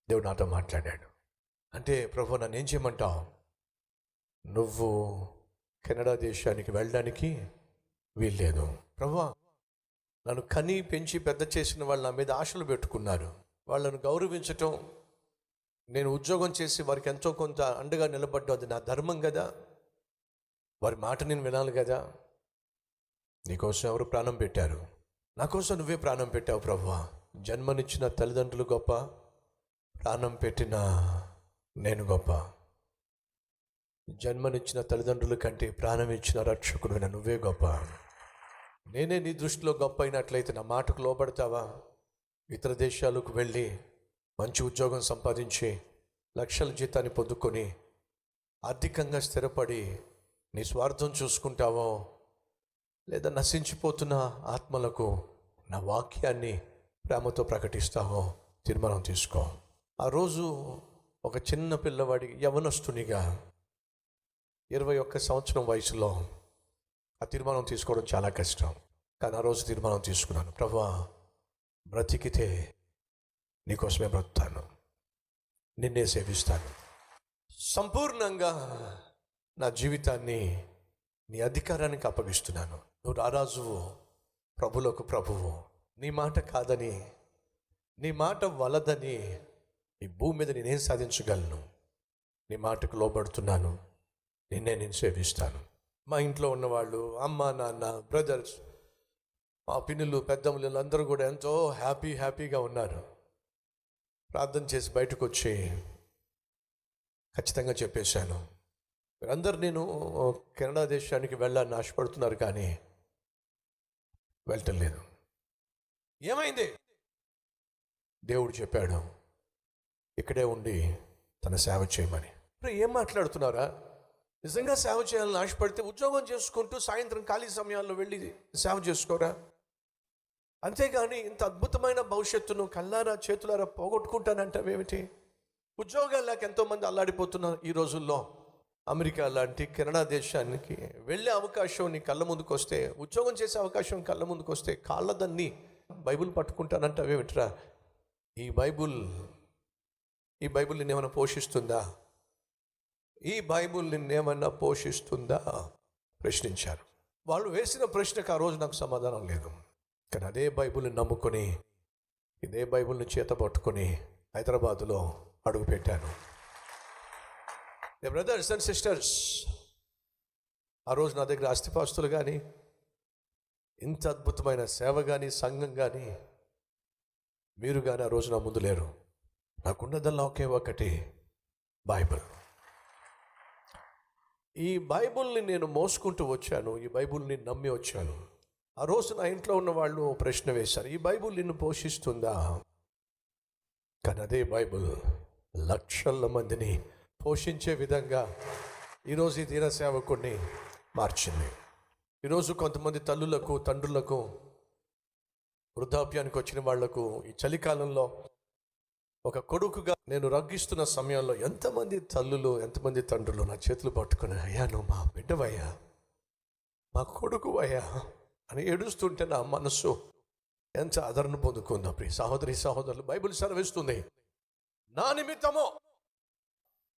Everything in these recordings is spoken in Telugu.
దేవుడు నాతో మాట్లాడాడు. అంటే ప్రభు నన్ను ఏం చేయమంటావు? నువ్వు కెనడా దేశానికి వెళ్ళడానికి వీల్లేదు. ప్రభువా, నన్ను కని పెంచి పెద్ద చేసిన వాళ్ళు నా మీద ఆశలు పెట్టుకున్నారు. వాళ్ళను గౌరవించటం, నేను ఉద్యోగం చేసి వారికి ఎంతో కొంత అండగా నిలబడ్డం అది నా ధర్మం కదా. వారి మాట నేను వినాలి కదా. నీకోసం ఎవరు ప్రాణం పెట్టారు? నా కోసం నువ్వే ప్రాణం పెట్టావు ప్రభువా. జన్మనిచ్చిన తల్లిదండ్రులు గొప్ప, ప్రాణం పెట్టిన నేను గొప్ప. జన్మనిచ్చిన తల్లిదండ్రుల కంటే ప్రాణం ఇచ్చిన రక్షకుడు నువ్వే గొప్ప. నేనే నీ దృష్టిలో గొప్ప అయినట్లయితే నా మాటకు లోబడతావా? ఇతర దేశాలకు వెళ్ళి మంచి ఉద్యోగం సంపాదించి లక్షల జీతాన్ని పొందుకొని ఆర్థికంగా స్థిరపడి నీ స్వార్థం చూసుకుంటావో, లేదా నశించిపోతున్న ఆత్మలకు నా వాక్యాన్ని ప్రేమతో ప్రకటిస్తావో తీర్మానం తీసుకో. ఆ రోజు ఒక చిన్న పిల్లవాడి యవనస్తునిగా 21 సంవత్సరం వయసులో ఆ తీర్మానం తీసుకోవడం చాలా కష్టం. కానీ ఆ రోజు తీర్మానం తీసుకున్నాను. ప్రభువా, బ్రతికితే నీకోసమే బ్రతుకుతాను, నిన్నే సేవిస్తాను, సంపూర్ణంగా నా జీవితాన్ని నీ అధికారానికి అప్పగిస్తున్నాను. నువ్వు రారాజువు, ప్రభులకు ప్రభువు. నీ మాట కాదని, నీ మాట వలదని ఈ భూమి మీద నేనేం సాధించగలను? నీ మాటకు లోబడుతున్నాను, నిన్నే నేను సేవిస్తాను. మా ఇంట్లో ఉన్నవాళ్ళు, అమ్మ నాన్న, బ్రదర్స్, మా పిన్నులు, పెద్దమ్మలు అందరూ కూడా ఎంతో హ్యాపీగా ఉన్నారు. ప్రార్థన చేసి బయటకు వచ్చి ఖచ్చితంగా చెప్పేశాను, మీరందరూ నేను కెనడా దేశానికి వెళ్ళాలని ఆశపడుతున్నారు కానీ వెళ్ళటం లేదు. ఏమైంది? దేవుడు చెప్పాడు ఇక్కడే ఉండి తన సేవ చేయమని. ఏం మాట్లాడుతున్నారా? నిజంగా సేవ చేయాలని ఆశపడితే ఉద్యోగం చేసుకుంటూ సాయంత్రం ఖాళీ సమయాల్లో వెళ్ళి సేవ చేసుకోరా? అంతేగాని ఇంత అద్భుతమైన భవిష్యత్తును కళ్ళారా చేతులారా పోగొట్టుకుంటానంటావేమిటి? ఉద్యోగాలు లేక ఎంతోమంది అల్లాడిపోతున్నారు ఈ రోజుల్లో. అమెరికా లాంటి కెనడా దేశానికి వెళ్ళే అవకాశం నీ కళ్ళ ముందుకు వస్తే, ఉద్యోగం చేసే అవకాశం కళ్ళ ముందుకు వస్తే కాళ్ళదన్నీ బైబిల్ పట్టుకుంటానంటావేమిట్రా? ఈ బైబిల్ నిన్నేమైనా పోషిస్తుందా? ఈ బైబిల్ నిన్నేమన్నా పోషిస్తుందా ప్రశ్నించారు. వాళ్ళు వేసిన ప్రశ్నకు ఆ రోజు నాకు సమాధానం లేదు. కానీ అదే బైబిల్ని నమ్ముకొని, ఇదే బైబిల్ని చేత పట్టుకొని హైదరాబాదులో అడుగుపెట్టాను. బ్రదర్స్ అండ్ సిస్టర్స్, ఆ రోజు నా దగ్గర ఆస్తిపాస్తులు కానీ, ఇంత అద్భుతమైన సేవ కానీ, సంఘం కానీ, మీరు కానీ ఆ రోజు నా ముందు లేరు. నాకున్నదల్లా ఒకే ఒకటి, బైబిల్. ఈ బైబిల్ని నేను మోసుకుంటూ వచ్చాను, ఈ బైబిల్ని నమ్మి వచ్చాను. ఆ రోజు నా ఇంట్లో ఉన్న వాళ్ళు ప్రశ్న వేశారు, ఈ బైబిల్ నిన్ను పోషిస్తుందా? కానీ అదే బైబిల్ లక్షల మందిని పోషించే విధంగా ఈరోజు ఈ తీర సేవకుడిని మార్చింది. ఈరోజు కొంతమంది తల్లులకు, తండ్రులకు, వృద్ధాప్యానికి వచ్చిన వాళ్లకు ఈ చలికాలంలో ఒక కొడుకుగా నేను రగ్గిస్తున్న సమయంలో ఎంతమంది తల్లులు, ఎంతమంది తండ్రులు నా చేతులు పట్టుకుని, అయ్యా నువ్వు మా బిడ్డవయ్యా, మా కొడుకువయ్యా అని ఏడుస్తుంటే నా మనస్సు ఎంత ఆదరణ పొందుకుందో. ప్రియ సహోదరి సహోదరులు, బైబిల్ సెలవిస్తుంది, నా నిమిత్తము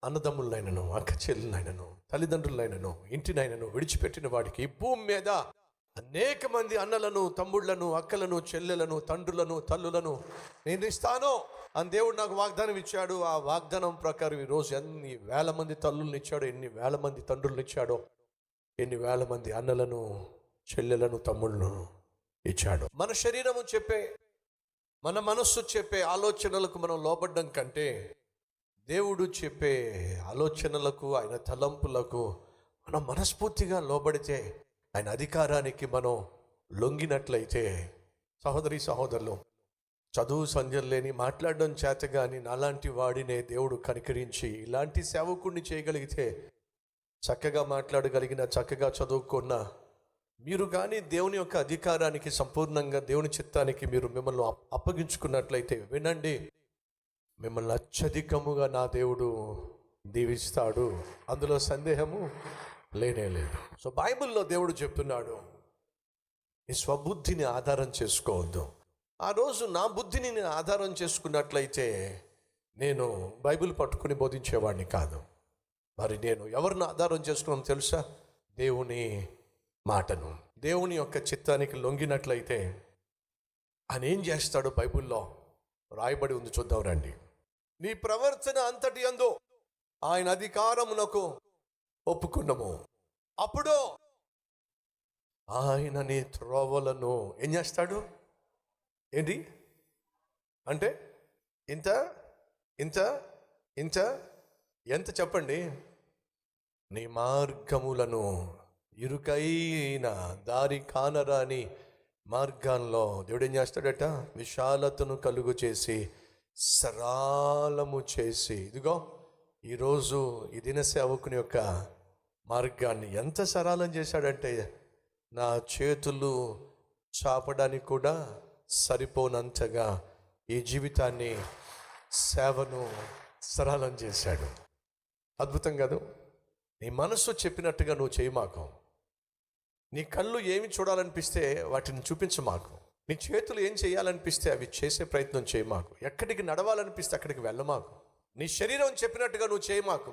అన్నదమ్ములైనను, అక్క చెల్లెలైనను, తల్లిదండ్రులైనను, ఇంటినైనను విడిచిపెట్టిన వాడికి భూమి మీద అనేక మంది అన్నలను, తమ్ముళ్లను, అక్కలను, చెల్లెలను, తండ్రులను, తల్లులను నేను ఇస్తాను అని దేవుడు నాకు వాగ్దానం ఇచ్చాడు. ఆ వాగ్దానం ప్రకారం ఈరోజు ఎన్ని వేల మంది తల్లులను ఇచ్చాడో, ఎన్ని వేల మంది తండ్రులను ఇచ్చాడో, ఎన్ని వేల మంది అన్నలను, చెల్లెలను, తమ్ముళ్ళను ఇచ్చాడు. మన శరీరము చెప్పే, మన మనస్సు చెప్పే ఆలోచనలకు మనం లోబడ్డం కంటే దేవుడు చెప్పే ఆలోచనలకు, ఆయన తలంపులకు మనం మనస్ఫూర్తిగా లోబడితే, ఆయన అధికారానికి మనం లొంగినట్లయితే, సహోదరి సహోదరులు, చదువు సంధ్యలు లేని, మాట్లాడడం చేత కానీ నాలాంటి వాడినే దేవుడు కనికరించి ఇలాంటి సేవకుడిని చేయగలిగితే, చక్కగా మాట్లాడగలిగిన, చక్కగా చదువుకున్న మీరు కానీ దేవుని యొక్క అధికారానికి, సంపూర్ణంగా దేవుని చిత్తానికి మీరు మిమ్మల్ని అప్పగించుకున్నట్లయితే, వినండి, మిమ్మల్ని అత్యధికముగా నా దేవుడు దీవిస్తాడు, అందులో సందేహము లేనే లేదు. సో బైబిల్లో దేవుడు చెప్తున్నాడు, నీ స్వబుద్ధిని ఆధారం చేసుకోవద్దు. ఆ రోజు నా బుద్ధిని నేను ఆధారం చేసుకున్నట్లయితే నేను బైబిల్ పట్టుకుని బోధించేవాడిని కాదు. మరి నేను ఎవరిని ఆధారం చేసుకున్నాను తెలుసా? దేవుని మాటను. దేవుని యొక్క చిత్తానికి లొంగినట్లయితే ఆయన ఏం చేస్తాడో బైబిల్లో రాయబడి ఉంది, చూద్దాం రండి. నీ ప్రవర్తన అంతటి యందు ఆయన అధికారమునకు ఒప్పుకున్నాము, అప్పుడు ఆయన నీ త్రోవలను ఏం చేస్తాడు? ఏంటి అంటే ఇంత ఇంత ఇంత ఎంత చెప్పండి? నీ మార్గములను ఇరుకైన దారి కానరాని మార్గాల్లో దేవుడు ఏం చేస్తాడట? విశాలతను కలుగు చేసి సరళము చేసి. ఇదిగో ఈరోజు ఈ దిన సేవకుని యొక్క మార్గాన్ని ఎంత సరళం చేశాడంటే నా చేతులు చాపడానికి కూడా సరిపోనంతగా ఈ జీవితాన్ని, సేవను సరళం చేశాడు. అద్భుతం కాదు? నీ మనసు చెప్పినట్టుగా నువ్వు చేయి మాకు. నీ కళ్ళు ఏమి చూడాలనిపిస్తే వాటిని చూపించు మాకు. నీ చేతులు ఏం చేయాలనిపిస్తే అవి చేసే ప్రయత్నం చేయి మాకు. ఎక్కడికి నడవాలనిపిస్తే అక్కడికి వెళ్ళ మాకు. నీ శరీరం చెప్పినట్టుగా నువ్వు చేయి మాకు.